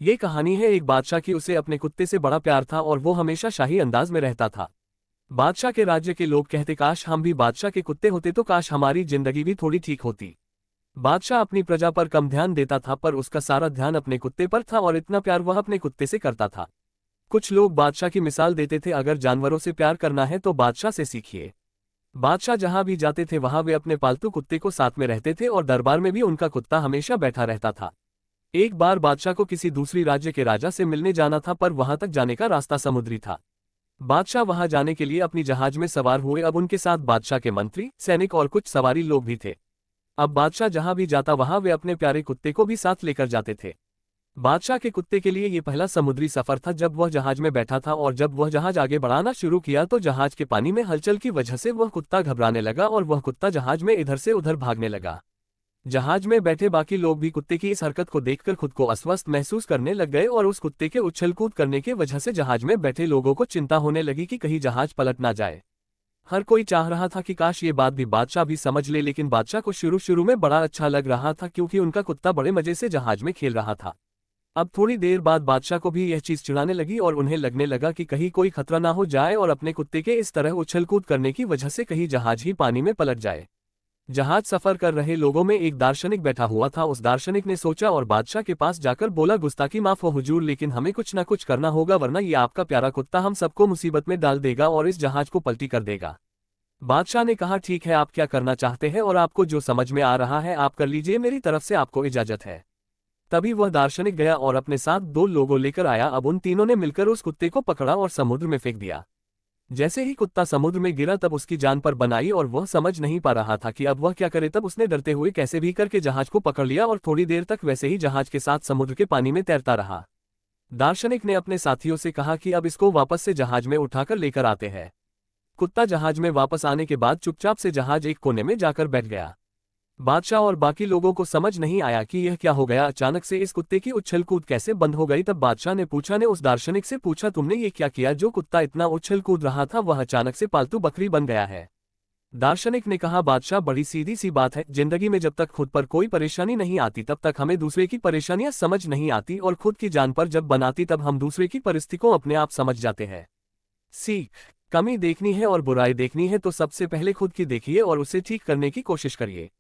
ये कहानी है एक बादशाह की। उसे अपने कुत्ते से बड़ा प्यार था और वो हमेशा शाही अंदाज में रहता था। बादशाह के राज्य के लोग कहते, काश हम भी बादशाह के कुत्ते होते तो काश हमारी जिंदगी भी थोड़ी ठीक होती। बादशाह अपनी प्रजा पर कम ध्यान देता था, पर उसका सारा ध्यान अपने कुत्ते पर था और इतना प्यार वह अपने कुत्ते से करता था। कुछ लोग बादशाह की मिसाल देते थे, अगर जानवरों से प्यार करना है तो बादशाह से सीखिए। बादशाह जहां भी जाते थे वहां वे अपने पालतू कुत्ते को साथ में रहते थे और दरबार में भी उनका कुत्ता हमेशा बैठा रहता था। एक बार बादशाह को किसी दूसरी राज्य के राजा से मिलने जाना था, पर वहां तक जाने का रास्ता समुद्री था। बादशाह वहां जाने के लिए अपनी जहाज में सवार हुए। अब उनके साथ बादशाह के मंत्री, सैनिक और कुछ सवारी लोग भी थे। अब बादशाह जहां भी जाता वहां वे अपने प्यारे कुत्ते को भी साथ लेकर जाते थे। बादशाह के कुत्ते के लिए ये पहला समुद्री सफर था जब वह जहाज में बैठा था, और जब वह जहाज आगे बढ़ाना शुरू किया तो जहाज के पानी में हलचल की वजह से वह कुत्ता घबराने लगा और वह कुत्ता जहाज में इधर से उधर भागने लगा। जहाज में बैठे बाकी लोग भी कुत्ते की इस हरकत को देखकर खुद को अस्वस्थ महसूस करने लग गए और उस कुत्ते के उछल कूद करने की वजह से जहाज में बैठे लोगों को चिंता होने लगी कि कहीं जहाज पलट ना जाए। हर कोई चाह रहा था कि काश ये बात भी बादशाह भी समझ ले, लेकिन बादशाह को शुरू शुरू में बड़ा अच्छा लग रहा था क्योंकि उनका कुत्ता बड़े मजे से जहाज में खेल रहा था। अब थोड़ी देर बाद बादशाह को भी यह चीज चिढ़ाने लगी और उन्हें लगने लगा कि कहीं कोई खतरा ना हो जाए और अपने कुत्ते के इस तरह उछल कूद करने की वजह से कहीं जहाज ही पानी में पलट जाए। जहाज सफर कर रहे लोगों में एक दार्शनिक बैठा हुआ था। उस दार्शनिक ने सोचा और बादशाह के पास जाकर बोला, गुस्ताखी माफ हो हुजूर, लेकिन हमें कुछ ना कुछ करना होगा वरना ये आपका प्यारा कुत्ता हम सबको मुसीबत में डाल देगा और इस जहाज को पलटी कर देगा। बादशाह ने कहा, ठीक है, आप क्या करना चाहते हैं और आपको जो समझ में आ रहा है आप कर लीजिए, मेरी तरफ से आपको इजाजत है। तभी वह दार्शनिक गया और अपने साथ दो लोगों लेकर आया। अब उन तीनों ने मिलकर उस कुत्ते को पकड़ा और समुद्र में फेंक दिया। जैसे ही कुत्ता समुद्र में गिरा तब उसकी जान पर बनाई और वह समझ नहीं पा रहा था कि अब वह क्या करे। तब उसने डरते हुए कैसे भी करके जहाज को पकड़ लिया और थोड़ी देर तक वैसे ही जहाज के साथ समुद्र के पानी में तैरता रहा। दार्शनिक ने अपने साथियों से कहा कि अब इसको वापस से जहाज में उठाकर लेकर आते हैं। कुत्ता जहाज में वापस आने के बाद चुपचाप से जहाज एक कोने में जाकर बैठ गया। बादशाह और बाकी लोगों को समझ नहीं आया कि यह क्या हो गया, अचानक से इस कुत्ते की उछल कूद कैसे बंद हो गई। तब बादशाह ने उस दार्शनिक से पूछा, तुमने ये क्या किया? जो कुत्ता इतना उछल कूद रहा था वह अचानक से पालतू बकरी बन गया है। दार्शनिक ने कहा, बादशाह बड़ी सीधी सी बात है, जिंदगी में जब तक खुद पर कोई परेशानी नहीं आती तब तक हमें दूसरे की परेशानियां समझ नहीं आती, और खुद की जान पर जब बनाती तब हम दूसरे की परिस्थितियों अपने आप समझ जाते हैं। सीख, कमी देखनी है और बुराई देखनी है तो सबसे पहले खुद की देखिए और उसे ठीक करने की कोशिश करिए।